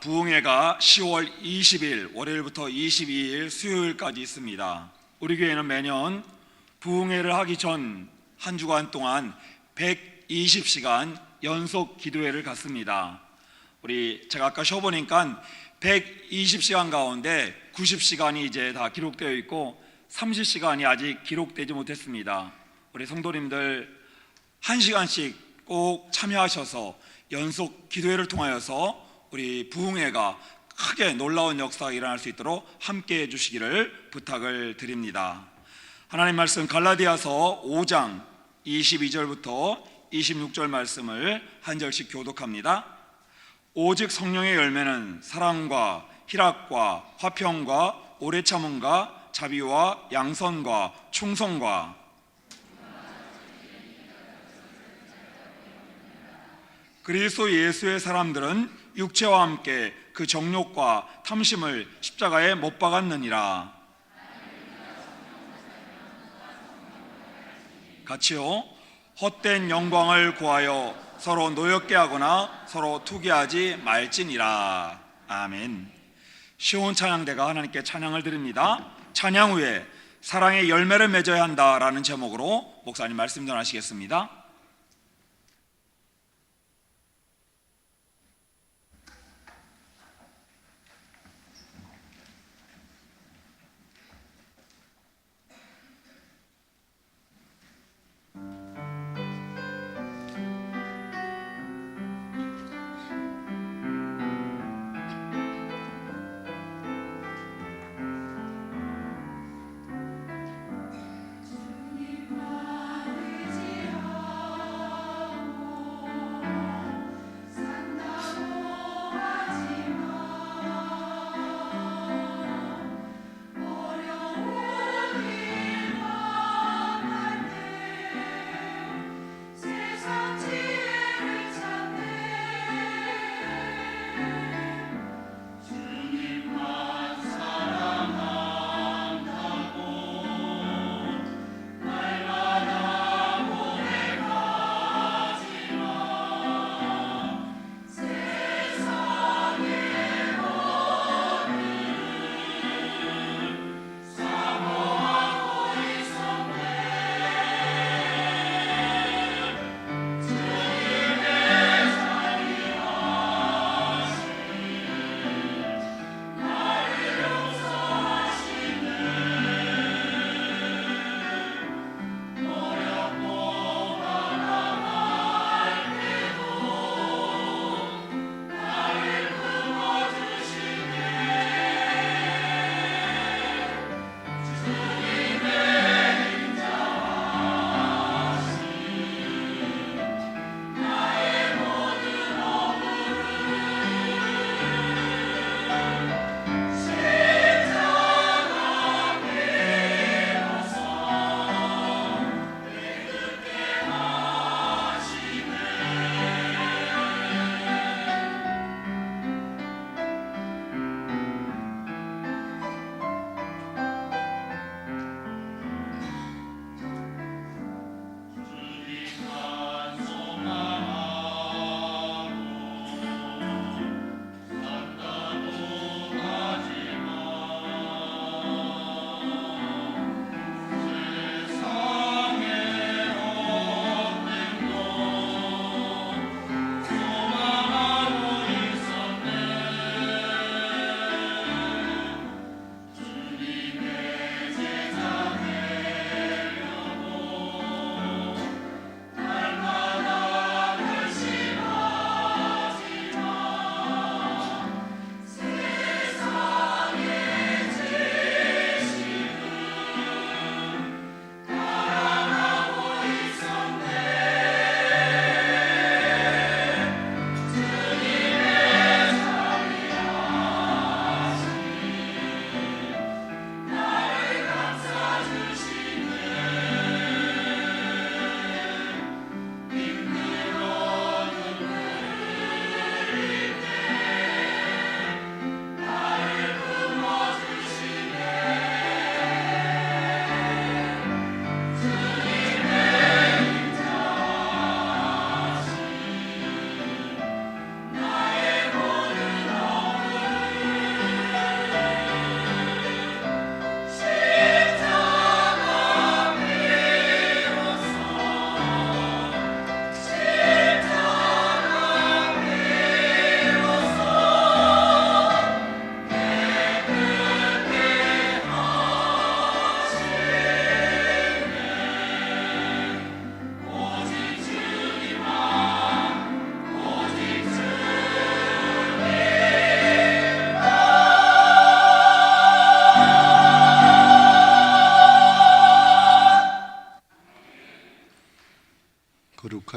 부흥회가 10월 20일 월요일부터 22일 수요일까지 있습니다. 우리 교회는 매년 부흥회를 하기 전 한 주간 동안 120시간 연속 기도회를 갖습니다. 제가 아까 쉬어보니까 120시간 가운데 90시간이 이제 다 기록되어 있고 30시간이 아직 기록되지 못했습니다. 우리 성도님들 1시간씩 꼭 참여하셔서 연속 기도회를 통하여서 우리 부흥회가 크게 놀라운 역사가 일어날 수 있도록 함께 해주시기를 부탁을 드립니다. 하나님 말씀 갈라디아서 5장 22절부터 26절 말씀을 한 절씩 교독합니다. 오직 성령의 열매는 사랑과 희락과 화평과 오래 참음과 자비와 양선과 충성과 그리스도 예수의 사람들은 육체와 함께 그 정욕과 탐심을 십자가에 못 박았느니라. 같이요. 헛된 영광을 구하여 서로 노엽게 하거나 서로 투기하지 말지니라. 아멘. 시온 찬양대가 하나님께 찬양을 드립니다. 찬양 후에 사랑의 열매를 맺어야 한다라는 제목으로 목사님 말씀 전하시겠습니다.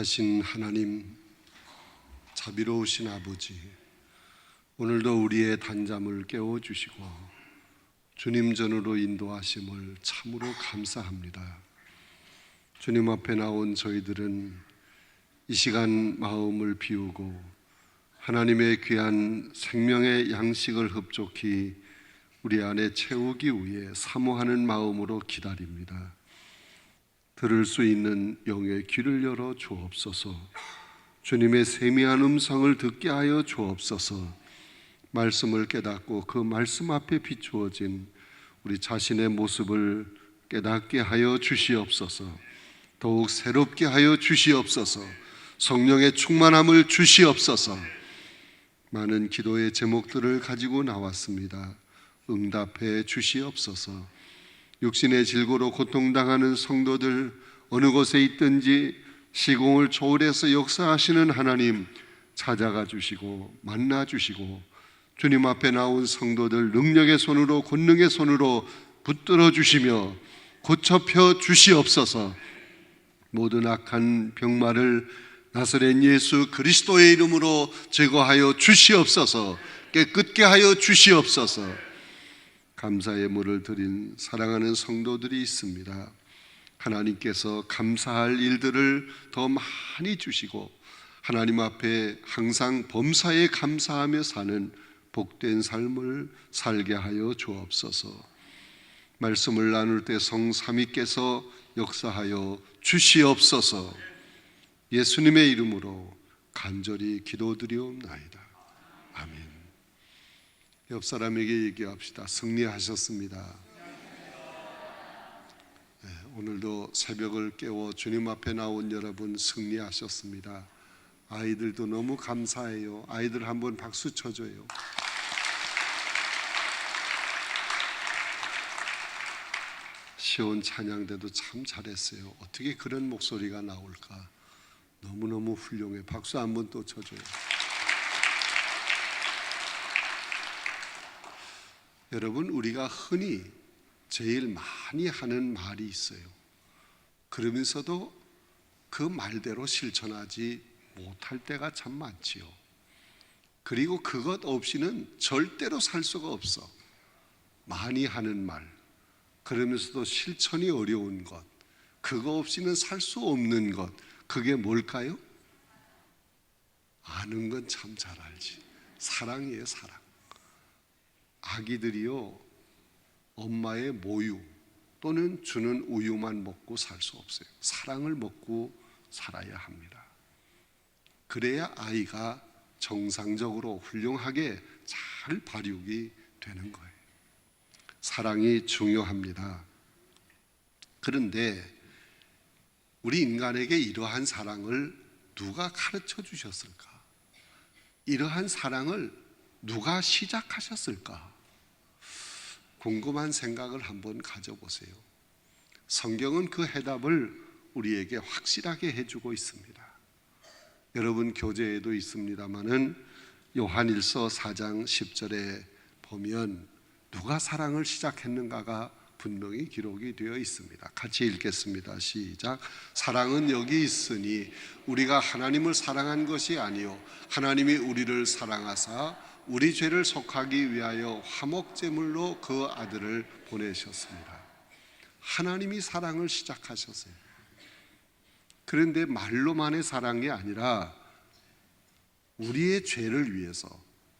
거룩하신 하나님, 자비로우신 아버지, 오늘도 우리의 단잠을 깨워주시고 주님 전으로 인도하심을 참으로 감사합니다. 주님 앞에 나온 저희들은 이 시간 마음을 비우고 하나님의 귀한 생명의 양식을 흡족히 우리 안에 채우기 위해 사모하는 마음으로 기다립니다. 들을 수 있는 영의 귀를 열어 주옵소서. 주님의 세미한 음성을 듣게 하여 주옵소서. 말씀을 깨닫고 그 말씀 앞에 비추어진 우리 자신의 모습을 깨닫게 하여 주시옵소서. 더욱 새롭게 하여 주시옵소서. 성령의 충만함을 주시옵소서. 많은 기도의 제목들을 가지고 나왔습니다. 응답해 주시옵소서. 육신의 질고로 고통당하는 성도들 어느 곳에 있든지 시공을 초월해서 역사하시는 하나님 찾아가 주시고 만나 주시고 주님 앞에 나온 성도들 능력의 손으로 권능의 손으로 붙들어 주시며 고쳐펴 주시옵소서. 모든 악한 병마를 나사렛 예수 그리스도의 이름으로 제거하여 주시옵소서. 깨끗게 하여 주시옵소서. 감사의 물을 드린 사랑하는 성도들이 있습니다. 하나님께서 감사할 일들을 더 많이 주시고 하나님 앞에 항상 범사에 감사하며 사는 복된 삶을 살게 하여 주옵소서. 말씀을 나눌 때 성삼위께서 역사하여 주시옵소서. 예수님의 이름으로 간절히 기도드리옵나이다. 아멘. 옆 사람에게 얘기합시다. 승리하셨습니다. 네, 오늘도 새벽을 깨워 주님 앞에 나온 여러분 승리하셨습니다. 아이들도 너무 감사해요. 아이들 한번 박수 쳐줘요. 시온 찬양대도 참 잘했어요. 어떻게 그런 목소리가 나올까? 너무너무 훌륭해. 박수 한번 또 쳐줘요. 여러분, 우리가 흔히 제일 많이 하는 말이 있어요. 그러면서도 그 말대로 실천하지 못할 때가 참 많지요. 그리고 그것 없이는 절대로 살 수가 없어. 많이 하는 말, 그러면서도 실천이 어려운 것, 그거 없이는 살 수 없는 것, 그게 뭘까요? 아는 건 참 잘 알지. 사랑이에요, 사랑. 아기들이요, 엄마의 모유 또는 주는 우유만 먹고 살 수 없어요. 사랑을 먹고 살아야 합니다. 그래야 아이가 정상적으로 훌륭하게 잘 발육이 되는 거예요. 사랑이 중요합니다. 그런데 우리 인간에게 이러한 사랑을 누가 가르쳐 주셨을까? 이러한 사랑을 누가 시작하셨을까? 궁금한 생각을 한번 가져보세요. 성경은 그 해답을 우리에게 확실하게 해주고 있습니다. 여러분 교재에도 있습니다마는 요한일서 4장 10절에 보면 누가 사랑을 시작했는가가 분명히 기록이 되어 있습니다. 같이 읽겠습니다. 시작. 사랑은 여기 있으니 우리가 하나님을 사랑한 것이 아니요 하나님이 우리를 사랑하사 우리 죄를 속하기 위하여 화목제물로 그 아들을 보내셨습니다. 하나님이 사랑을 시작하셨어요. 그런데 말로만의 사랑이 아니라 우리의 죄를 위해서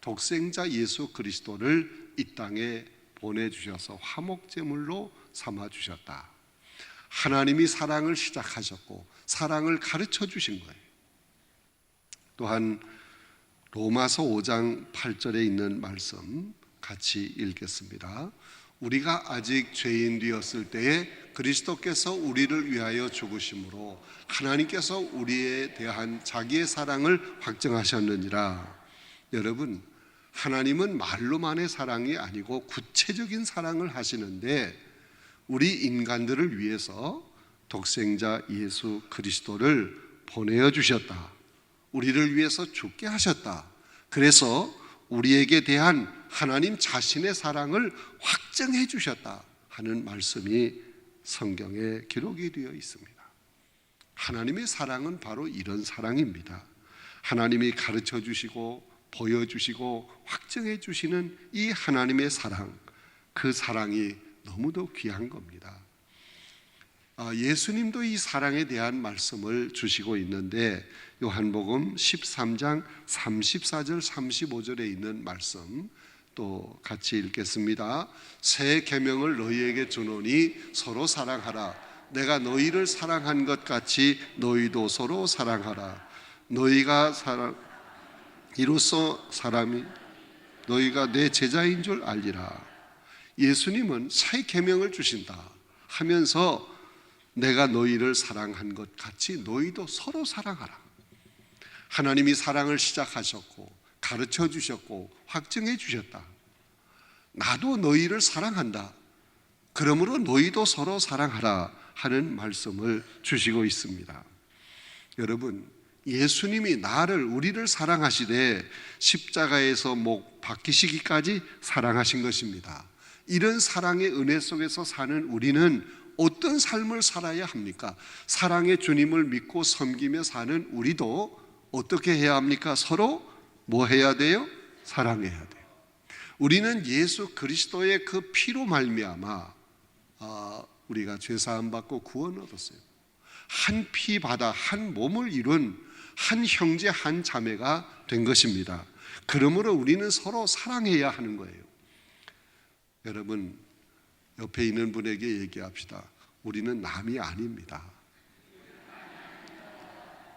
독생자 예수 그리스도를 이 땅에 보내주셔서 화목제물로 삼아주셨다. 하나님이 사랑을 시작하셨고 사랑을 가르쳐 주신 거예요. 또한 로마서 5장 8절에 있는 말씀 같이 읽겠습니다. 우리가 아직 죄인 되었을 때에 그리스도께서 우리를 위하여 죽으심으로 하나님께서 우리에 대한 자기의 사랑을 확증하셨느니라. 여러분, 하나님은 말로만의 사랑이 아니고 구체적인 사랑을 하시는데 우리 인간들을 위해서 독생자 예수 그리스도를 보내어 주셨다. 우리를 위해서 죽게 하셨다. 그래서 우리에게 대한 하나님 자신의 사랑을 확증해 주셨다 하는 말씀이 성경에 기록이 되어 있습니다. 하나님의 사랑은 바로 이런 사랑입니다. 하나님이 가르쳐 주시고 보여주시고 확증해 주시는 이 하나님의 사랑, 그 사랑이 너무도 귀한 겁니다. 예수님도 이 사랑에 대한 말씀을 주시고 있는데 요한복음 13장 34절 35절에 있는 말씀 또 같이 읽겠습니다. 새 계명을 너희에게 주노니 서로 사랑하라. 내가 너희를 사랑한 것 같이 너희도 서로 사랑하라. 너희가 이로써 사람이 너희가 내 제자인 줄 알리라. 예수님은 새 계명을 주신다 하면서 내가 너희를 사랑한 것 같이 너희도 서로 사랑하라. 하나님이 사랑을 시작하셨고 가르쳐 주셨고 확증해 주셨다. 나도 너희를 사랑한다. 그러므로 너희도 서로 사랑하라 하는 말씀을 주시고 있습니다. 여러분, 예수님이 우리를 사랑하시되 십자가에서 목 박히시기까지 사랑하신 것입니다. 이런 사랑의 은혜 속에서 사는 우리는 어떤 삶을 살아야 합니까? 사랑의 주님을 믿고 섬기며 사는 우리도 어떻게 해야 합니까? 서로 뭐 해야 돼요? 사랑해야 돼요. 우리는 예수 그리스도의 그 피로 말미암아 우리가 죄사함 받고 구원 얻었어요. 한 피 바다 한 몸을 이룬 한 형제 한 자매가 된 것입니다. 그러므로 우리는 서로 사랑해야 하는 거예요. 여러분, 옆에 있는 분에게 얘기합시다. 우리는 남이 아닙니다.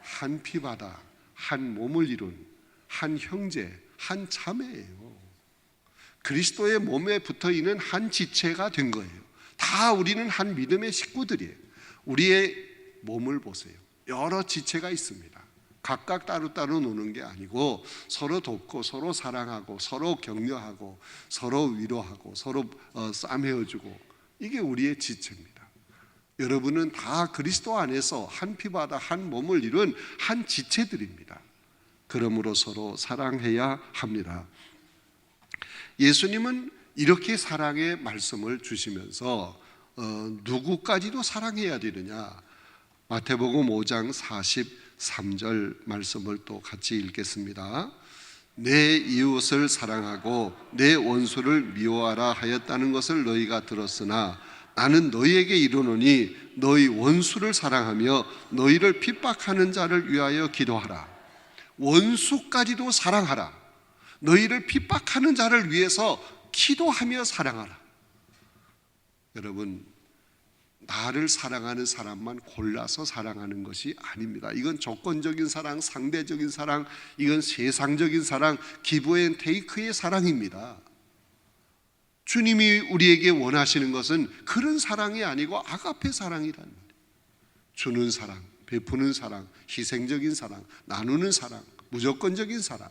한 피 바다 한 몸을 이룬 한 형제 한 자매예요. 그리스도의 몸에 붙어있는 한 지체가 된 거예요. 다 우리는 한 믿음의 식구들이에요. 우리의 몸을 보세요. 여러 지체가 있습니다. 각각 따로따로 노는 게 아니고 서로 돕고 서로 사랑하고 서로 격려하고 서로 위로하고 서로 싸매어주고, 이게 우리의 지체입니다. 여러분은 다 그리스도 안에서 한 피바다 한 몸을 이룬 한 지체들입니다. 그러므로 서로 사랑해야 합니다. 예수님은 이렇게 사랑의 말씀을 주시면서 누구까지도 사랑해야 되느냐, 마태복음 5장 43절 말씀을 또 같이 읽겠습니다. 내 이웃을 사랑하고 내 원수를 미워하라 하였다는 것을 너희가 들었으나 나는 너희에게 이르노니 너희 원수를 사랑하며 너희를 핍박하는 자를 위하여 기도하라. 원수까지도 사랑하라. 너희를 핍박하는 자를 위해서 기도하며 사랑하라. 여러분, 나를 사랑하는 사람만 골라서 사랑하는 것이 아닙니다. 이건 조건적인 사랑, 상대적인 사랑, 이건 세상적인 사랑, 기브 앤 테이크의 사랑입니다. 주님이 우리에게 원하시는 것은 그런 사랑이 아니고 아가페 사랑이라는 거예요. 주는 사랑, 베푸는 사랑, 희생적인 사랑, 나누는 사랑, 무조건적인 사랑,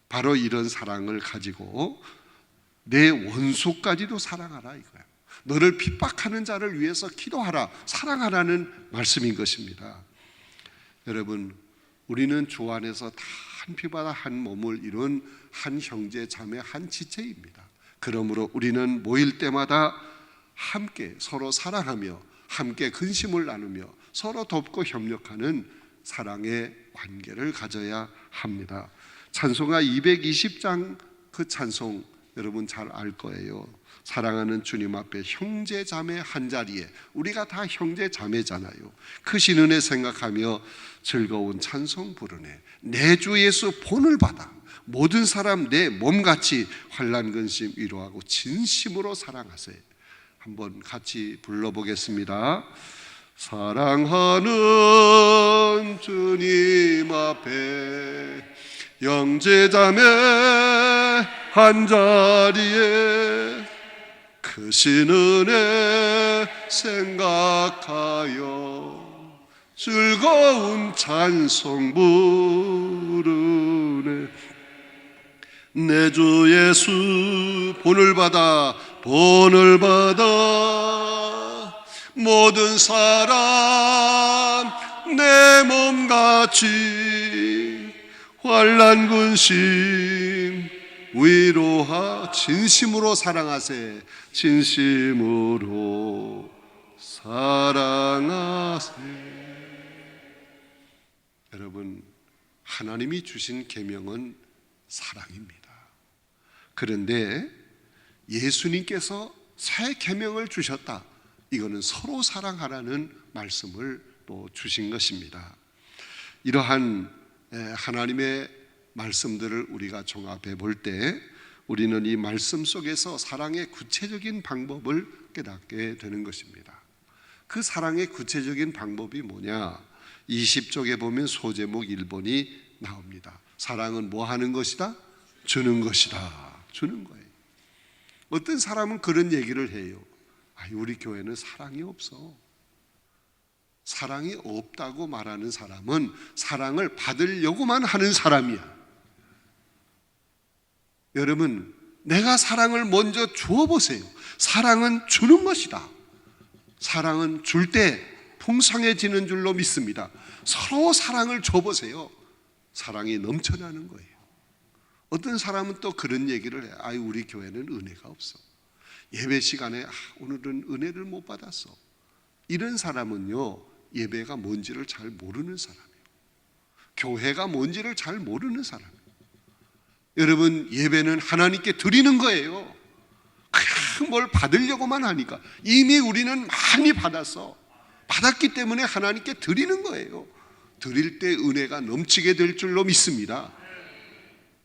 바로 이런 사랑을 가지고 내 원수까지도 사랑하라 이거예요. 너를 핍박하는 자를 위해서 기도하라, 사랑하라는 말씀인 것입니다. 여러분, 우리는 주 안에서 다 한 피바다 한 몸을 이룬 한 형제 자매 한 지체입니다. 그러므로 우리는 모일 때마다 함께 서로 사랑하며 함께 근심을 나누며 서로 돕고 협력하는 사랑의 관계를 가져야 합니다. 찬송가 220장 그 찬송 여러분 잘 알 거예요. 사랑하는 주님 앞에 형제 자매 한 자리에, 우리가 다 형제 자매잖아요. 크신 은혜 생각하며 즐거운 찬송 부르네. 내 주 예수 본을 받아 모든 사람 내 몸같이 환난 근심 위로하고 진심으로 사랑하세. 한번 같이 불러보겠습니다. 사랑하는 주님 앞에 형제자매 한 자리에 크신 은혜 생각하여 즐거운 찬송 부르네. 내 주 예수 본을 받아 모든 사람 내 몸같이 환난 근심 위로하. 진심으로 사랑하세. 진심으로 사랑하세. 여러분, 하나님이 주신 계명은 사랑입니다. 그런데 예수님께서 새 계명을 주셨다. 이거는 서로 사랑하라는 말씀을 또 주신 것입니다. 이러한 하나님의 말씀들을 우리가 종합해 볼 때 우리는 이 말씀 속에서 사랑의 구체적인 방법을 깨닫게 되는 것입니다. 그 사랑의 구체적인 방법이 뭐냐? 20쪽에 보면 소제목 1번이 나옵니다. 사랑은 뭐 하는 것이다? 주는 것이다. 주는 거예요. 어떤 사람은 그런 얘기를 해요. 우리 교회는 사랑이 없어. 사랑이 없다고 말하는 사람은 사랑을 받으려고만 하는 사람이야. 여러분, 내가 사랑을 먼저 주어보세요. 사랑은 주는 것이다. 사랑은 줄 때 풍성해지는 줄로 믿습니다. 서로 사랑을 줘보세요. 사랑이 넘쳐나는 거예요. 어떤 사람은 또 그런 얘기를 해요. 우리 교회는 은혜가 없어. 예배 시간에 오늘은 은혜를 못 받았어. 이런 사람은요, 예배가 뭔지를 잘 모르는 사람이에요. 교회가 뭔지를 잘 모르는 사람이에요. 여러분, 예배는 하나님께 드리는 거예요. 그냥 뭘 받으려고만 하니까. 이미 우리는 많이 받았어. 받았기 때문에 하나님께 드리는 거예요. 드릴 때 은혜가 넘치게 될 줄로 믿습니다.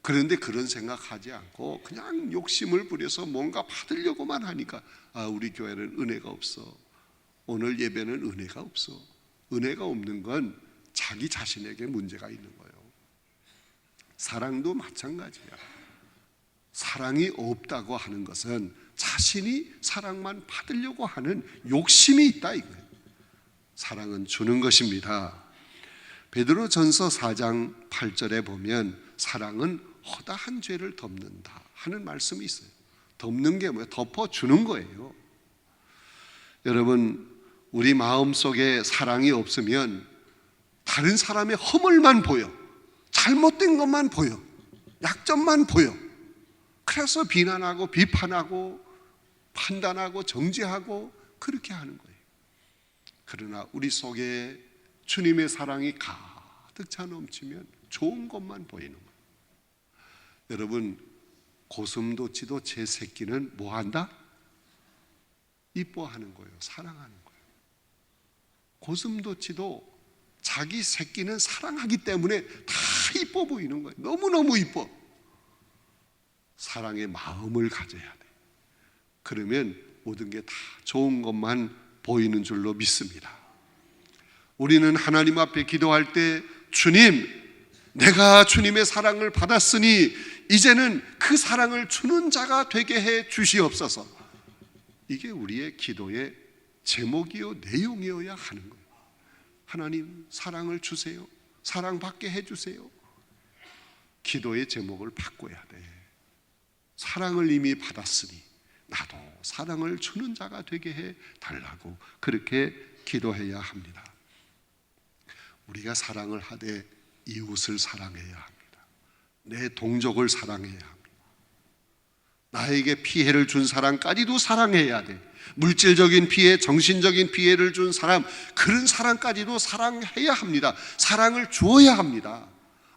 그런데 그런 생각하지 않고 그냥 욕심을 부려서 뭔가 받으려고만 하니까 우리 교회는 은혜가 없어. 오늘 예배는 은혜가 없어. 은혜가 없는 건 자기 자신에게 문제가 있는 거예요. 사랑도 마찬가지야. 사랑이 없다고 하는 것은 자신이 사랑만 받으려고 하는 욕심이 있다 이거예요. 사랑은 주는 것입니다. 베드로전서 4장 8절에 보면 사랑은 허다한 죄를 덮는다 하는 말씀이 있어요. 덮는 게 뭐예요? 덮어주는 거예요. 여러분, 우리 마음속에 사랑이 없으면 다른 사람의 허물만 보여. 잘못된 것만 보여. 약점만 보여. 그래서 비난하고 비판하고 판단하고 정죄하고 그렇게 하는 거예요. 그러나 우리 속에 주님의 사랑이 가득 차 넘치면 좋은 것만 보이는 거예요. 여러분, 고슴도치도 제 새끼는 뭐 한다? 이뻐하는 거예요. 사랑하는 거예요. 고슴도치도 자기 새끼는 사랑하기 때문에 다 이뻐 보이는 거예요. 너무너무 이뻐. 사랑의 마음을 가져야 돼. 그러면 모든 게 다 좋은 것만 보이는 줄로 믿습니다. 우리는 하나님 앞에 기도할 때 주님, 내가 주님의 사랑을 받았으니 이제는 그 사랑을 주는 자가 되게 해 주시옵소서. 이게 우리의 기도의 제목이요 내용이어야 하는 거예요. 하나님, 사랑을 주세요. 사랑받게 해주세요. 기도의 제목을 바꿔야 돼. 사랑을 이미 받았으니 나도 사랑을 주는 자가 되게 해달라고 그렇게 기도해야 합니다. 우리가 사랑을 하되 이웃을 사랑해야 합니다. 내 동족을 사랑해야 합니다. 나에게 피해를 준 사람까지도 사랑해야 돼. 물질적인 피해, 정신적인 피해를 준 사람, 그런 사람까지도 사랑해야 합니다. 사랑을 주어야 합니다.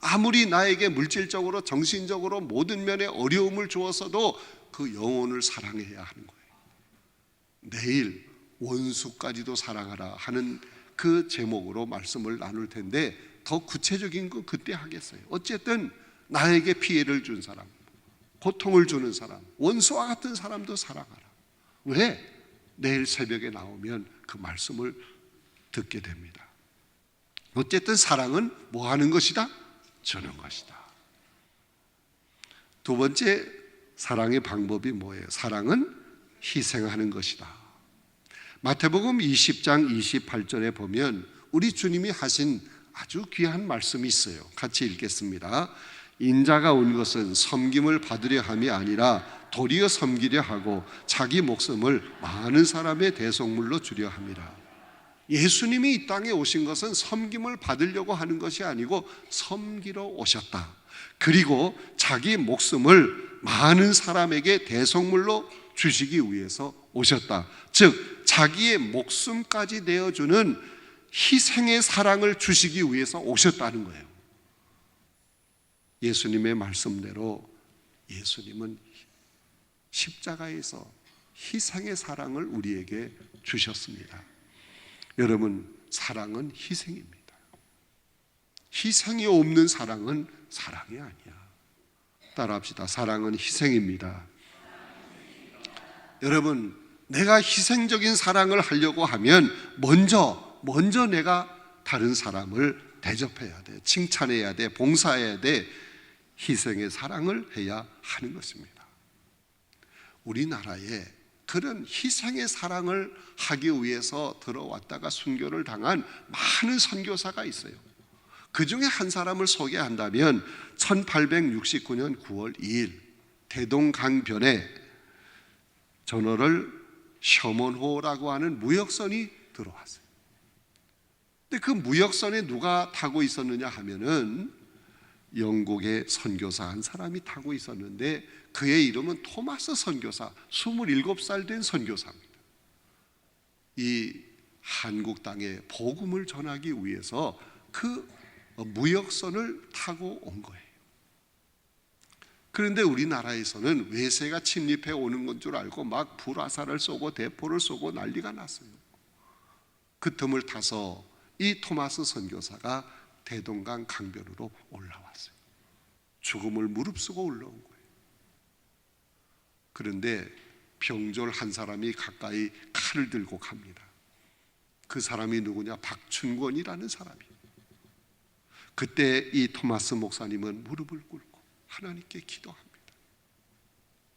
아무리 나에게 물질적으로 정신적으로 모든 면에 어려움을 주었어도 그 영혼을 사랑해야 하는 거예요. 내일 원수까지도 사랑하라 하는 그 제목으로 말씀을 나눌 텐데 더 구체적인 건 그때 하겠어요. 어쨌든 나에게 피해를 준 사람, 고통을 주는 사람, 원수와 같은 사람도 사랑하라. 왜? 내일 새벽에 나오면 그 말씀을 듣게 됩니다. 어쨌든 사랑은 뭐 하는 것이다? 주는 것이다. 두 번째 사랑의 방법이 뭐예요? 사랑은 희생하는 것이다. 마태복음 20장 28절에 보면 우리 주님이 하신 아주 귀한 말씀이 있어요. 같이 읽겠습니다. 인자가 온 것은 섬김을 받으려 함이 아니라 도리어 섬기려 하고 자기 목숨을 많은 사람의 대속물로 주려 함이라. 예수님이 이 땅에 오신 것은 섬김을 받으려고 하는 것이 아니고 섬기러 오셨다. 그리고 자기 목숨을 많은 사람에게 대속물로 주시기 위해서 오셨다. 즉 자기의 목숨까지 내어주는 희생의 사랑을 주시기 위해서 오셨다는 거예요. 예수님의 말씀대로 예수님은 십자가에서 희생의 사랑을 우리에게 주셨습니다. 여러분, 사랑은 희생입니다. 희생이 없는 사랑은 사랑이 아니야. 따라합시다. 사랑은 희생입니다. 여러분, 내가 희생적인 사랑을 하려고 하면 먼저 내가 다른 사람을 대접해야 돼. 칭찬해야 돼. 봉사해야 돼. 희생의 사랑을 해야 하는 것입니다. 우리나라에 그런 희생의 사랑을 하기 위해서 들어왔다가 순교를 당한 많은 선교사가 있어요. 그 중에 한 사람을 소개한다면 1869년 9월 2일 대동강변에 저너럴 셔먼호라고 하는 무역선이 들어왔어요. 근데 그 무역선에 누가 타고 있었느냐 하면은 영국의 선교사 한 사람이 타고 있었는데 그의 이름은 토마스 선교사, 27살 된 선교사입니다. 이 한국 땅에 복음을 전하기 위해서 그 무역선을 타고 온 거예요. 그런데 우리나라에서는 외세가 침입해 오는 건 줄 알고 막 불화살을 쏘고 대포를 쏘고 난리가 났어요. 그 틈을 타서 이 토마스 선교사가 대동강 강변으로 올라왔어요. 죽음을 무릅쓰고 올라온 거예요. 그런데 병졸 한 사람이 가까이 칼을 들고 갑니다. 그 사람이 누구냐? 박춘권이라는 사람이에요. 그때 이 토마스 목사님은 무릎을 꿇고 하나님께 기도합니다.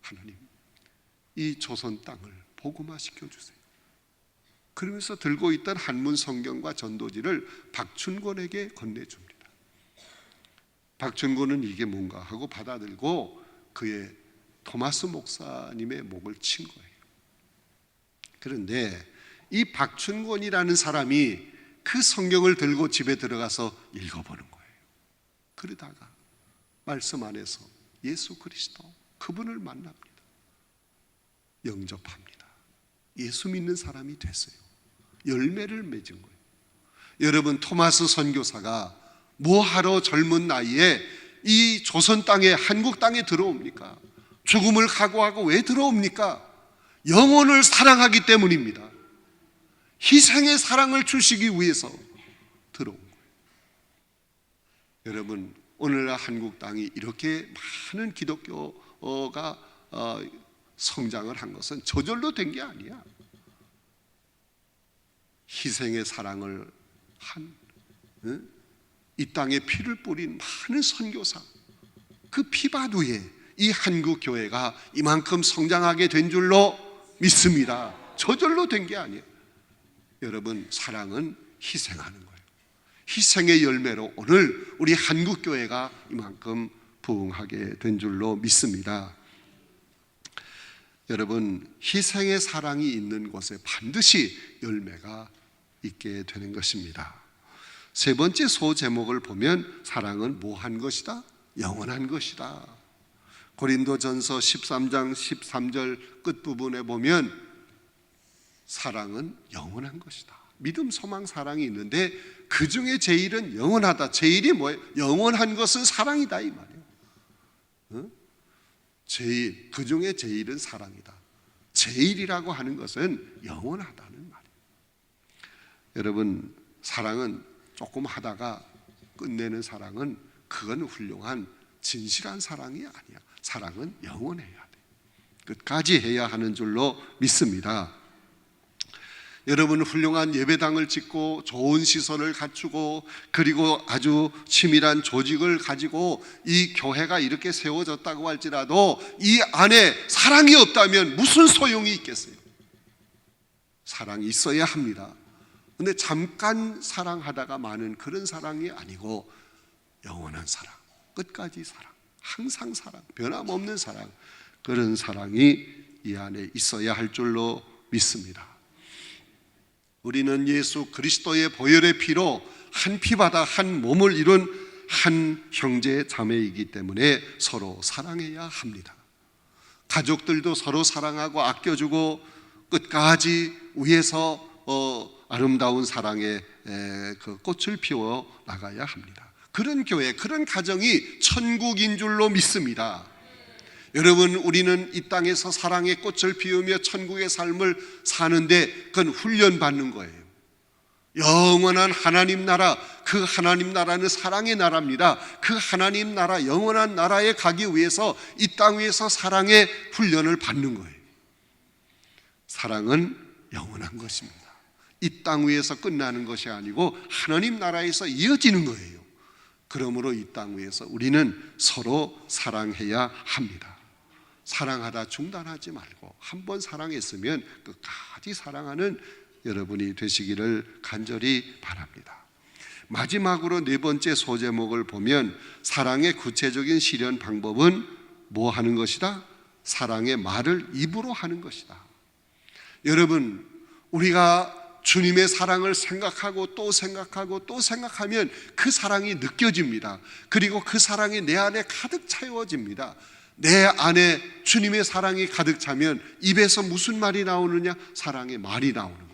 하나님, 이 조선 땅을 복음화시켜 주세요. 그러면서 들고 있던 한문 성경과 전도지를 박춘권에게 건네줍니다. 박춘권은 이게 뭔가 하고 받아들고 그의 토마스 목사님의 목을 친 거예요. 그런데 이 박춘권이라는 사람이 그 성경을 들고 집에 들어가서 읽어보는 거예요. 그러다가 말씀 안에서 예수 그리스도 그분을 만납니다. 영접합니다. 예수 믿는 사람이 됐어요. 열매를 맺은 거예요. 여러분, 토마스 선교사가 뭐하러 젊은 나이에 이 조선 땅에, 한국 땅에 들어옵니까? 죽음을 각오하고 왜 들어옵니까? 영혼을 사랑하기 때문입니다. 희생의 사랑을 주시기 위해서 들어온 거예요. 여러분, 오늘날 한국 땅이 이렇게 많은 기독교가 성장을 한 것은 저절로 된 게 아니야. 희생의 사랑을 한 이 땅에 피를 뿌린 많은 선교사, 그 피밭 위에 이 한국 교회가 이만큼 성장하게 된 줄로 믿습니다. 저절로 된 게 아니에요. 여러분, 사랑은 희생하는 거예요. 희생의 열매로 오늘 우리 한국 교회가 이만큼 부흥하게 된 줄로 믿습니다. 여러분, 희생의 사랑이 있는 곳에 반드시 열매가 있게 되는 것입니다. 세 번째 소제목을 보면 사랑은 뭐한 것이다? 영원한 것이다. 고린도전서 13장 13절 끝부분에 보면 사랑은 영원한 것이다. 믿음, 소망, 사랑이 있는데 그 중에 제일은 영원하다. 제일이 뭐예요? 영원한 것은 사랑이다 이 말이에요. 제일, 그 중에 제일은 사랑이다. 제일이라고 하는 것은 영원하다는 말이에요. 여러분, 사랑은 조금 하다가 끝내는 사랑은 그건 훌륭한 진실한 사랑이 아니야. 사랑은 영원해야 돼. 끝까지 해야 하는 줄로 믿습니다. 여러분, 훌륭한 예배당을 짓고 좋은 시설을 갖추고 그리고 아주 치밀한 조직을 가지고 이 교회가 이렇게 세워졌다고 할지라도 이 안에 사랑이 없다면 무슨 소용이 있겠어요? 사랑이 있어야 합니다. 근데 잠깐 사랑하다가 마는 그런 사랑이 아니고 영원한 사랑, 끝까지 사랑, 항상 사랑, 변함없는 사랑, 그런 사랑이 이 안에 있어야 할 줄로 믿습니다. 우리는 예수 그리스도의 보혈의 피로 한 피바다 한 몸을 이룬 한 형제 자매이기 때문에 서로 사랑해야 합니다. 가족들도 서로 사랑하고 아껴주고 끝까지 위해서 아름다운 사랑의 그 꽃을 피워 나가야 합니다. 그런 교회, 그런 가정이 천국인 줄로 믿습니다. 여러분, 우리는 이 땅에서 사랑의 꽃을 피우며 천국의 삶을 사는데 그건 훈련받는 거예요. 영원한 하나님 나라, 그 하나님 나라는 사랑의 나라입니다. 그 하나님 나라, 영원한 나라에 가기 위해서 이 땅 위에서 사랑의 훈련을 받는 거예요. 사랑은 영원한 것입니다. 이 땅 위에서 끝나는 것이 아니고 하나님 나라에서 이어지는 거예요. 그러므로 이 땅 위에서 우리는 서로 사랑해야 합니다. 사랑하다 중단하지 말고 한 번 사랑했으면 끝까지 사랑하는 여러분이 되시기를 간절히 바랍니다. 마지막으로 네 번째 소제목을 보면 사랑의 구체적인 실현 방법은 뭐 하는 것이다? 사랑의 말을 입으로 하는 것이다. 여러분, 우리가 주님의 사랑을 생각하고 또 생각하고 또 생각하면 그 사랑이 느껴집니다. 그리고 그 사랑이 내 안에 가득 채워집니다. 내 안에 주님의 사랑이 가득 차면 입에서 무슨 말이 나오느냐? 사랑의 말이 나오는 거예요.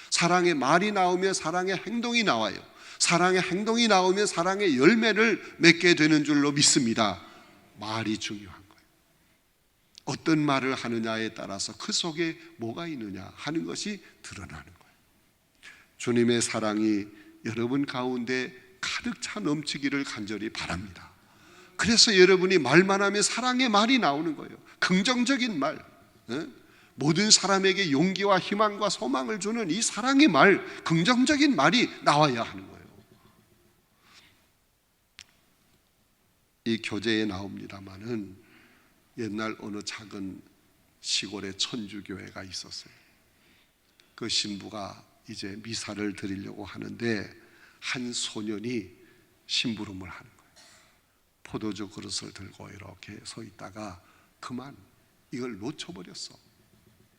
사랑의 말이 나오면 사랑의 행동이 나와요. 사랑의 행동이 나오면 사랑의 열매를 맺게 되는 줄로 믿습니다. 말이 중요한 거예요. 어떤 말을 하느냐에 따라서 그 속에 뭐가 있느냐 하는 것이 드러나는 거예요. 주님의 사랑이 여러분 가운데 가득 차 넘치기를 간절히 바랍니다. 그래서 여러분이 말만 하면 사랑의 말이 나오는 거예요. 긍정적인 말, 모든 사람에게 용기와 희망과 소망을 주는 이 사랑의 말, 긍정적인 말이 나와야 하는 거예요. 이 교재에 나옵니다마는 옛날 어느 작은 시골에 천주교회가 있었어요. 그 신부가 이제 미사를 드리려고 하는데 한 소년이 심부름을 하는 거예요. 포도주 그릇을 들고 이렇게 서 있다가 그만 이걸 놓쳐버렸어.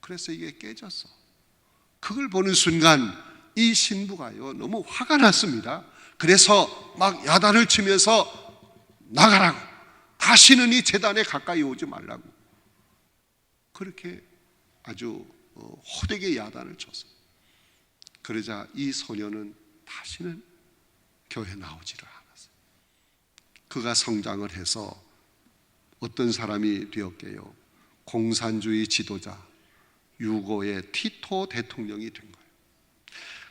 그래서 이게 깨졌어. 그걸 보는 순간 이 신부가요 너무 화가 났습니다. 그래서 막 야단을 치면서 나가라고, 다시는 이 제단에 가까이 오지 말라고 그렇게 아주 호되게 야단을 쳤어요. 그러자 이 소녀는 다시는 교회 나오지를 않았어요. 그가 성장을 해서 어떤 사람이 되었게요? 공산주의 지도자, 유고의 티토 대통령이 된 거예요.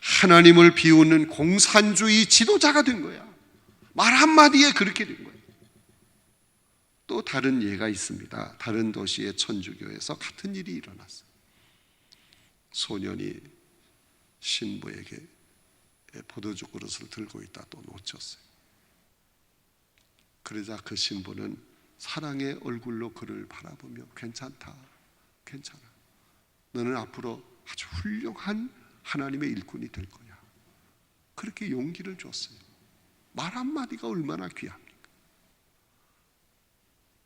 하나님을 비우는 공산주의 지도자가 된 거야. 말 한마디에 그렇게 된 거예요. 또 다른 예가 있습니다. 다른 도시의 천주교에서 같은 일이 일어났어요. 소년이 신부에게 포도주 그릇을 들고 있다 또 놓쳤어요. 그러자 그 신부는 사랑의 얼굴로 그를 바라보며 괜찮다, 괜찮아. 너는 앞으로 아주 훌륭한 하나님의 일꾼이 될 거야. 그렇게 용기를 줬어요. 말 한마디가 얼마나 귀합니까?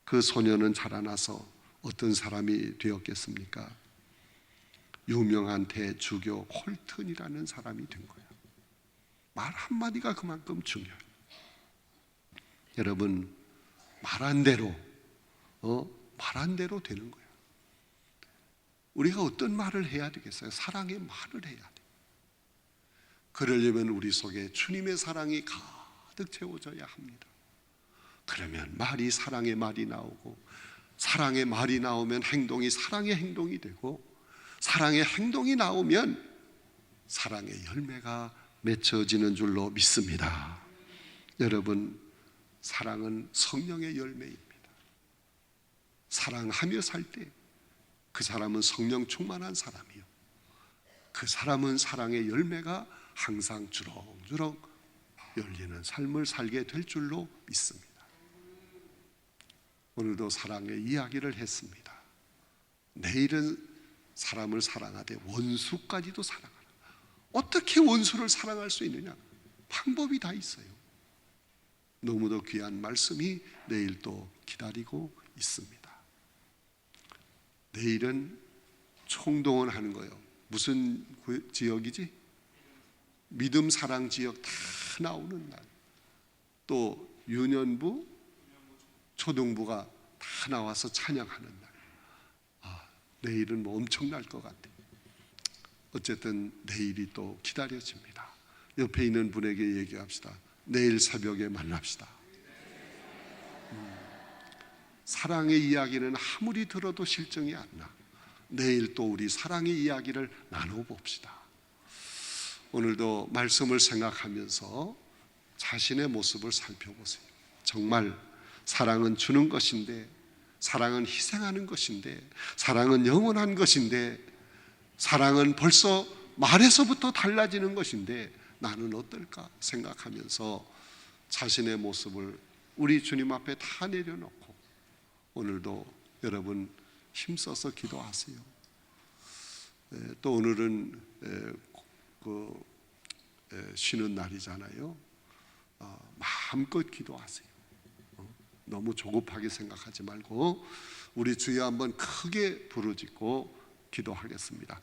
그 소녀는 자라나서 어떤 사람이 되었겠습니까? 유명한 대주교 홀튼이라는 사람이 된 거예요. 말 한마디가 그만큼 중요해요. 여러분, 말한 대로 되는 거예요. 우리가 어떤 말을 해야 되겠어요? 사랑의 말을 해야 돼요. 그러려면 우리 속에 주님의 사랑이 가득 채워져야 합니다. 그러면 말이 사랑의 말이 나오고, 사랑의 말이 나오면 행동이 사랑의 행동이 되고, 사랑의 행동이 나오면 사랑의 열매가 맺혀지는 줄로 믿습니다. 여러분, 사랑은 성령의 열매입니다. 사랑하며 살 때 그 사람은 성령 충만한 사람이요, 그 사람은 사랑의 열매가 항상 주렁주렁 열리는 삶을 살게 될 줄로 믿습니다. 오늘도 사랑의 이야기를 했습니다. 내일은 사람을 사랑하되 원수까지도 사랑하라. 어떻게 원수를 사랑할 수 있느냐? 방법이 다 있어요. 너무도 귀한 말씀이 내일 또 기다리고 있습니다. 내일은 총동원하는 거예요. 무슨 지역이지? 믿음 사랑 지역 다 나오는 날. 또 유년부, 초등부가 다 나와서 찬양하는 날. 내일은 뭐 엄청날 것 같아요. 어쨌든 내일이 또 기다려집니다. 옆에 있는 분에게 얘기합시다. 내일 새벽에 만납시다. 사랑의 이야기는 아무리 들어도 실정이 안 나. 내일 또 우리 사랑의 이야기를 나눠봅시다. 오늘도 말씀을 생각하면서 자신의 모습을 살펴보세요. 정말 사랑은 주는 것인데, 사랑은 희생하는 것인데, 사랑은 영원한 것인데, 사랑은 벌써 말에서부터 달라지는 것인데 나는 어떨까 생각하면서 자신의 모습을 우리 주님 앞에 다 내려놓고 오늘도 여러분 힘써서 기도하세요. 또 오늘은 쉬는 날이잖아요. 마음껏 기도하세요. 너무 조급하게 생각하지 말고 우리 주여 한번 크게 부르짖고 기도하겠습니다.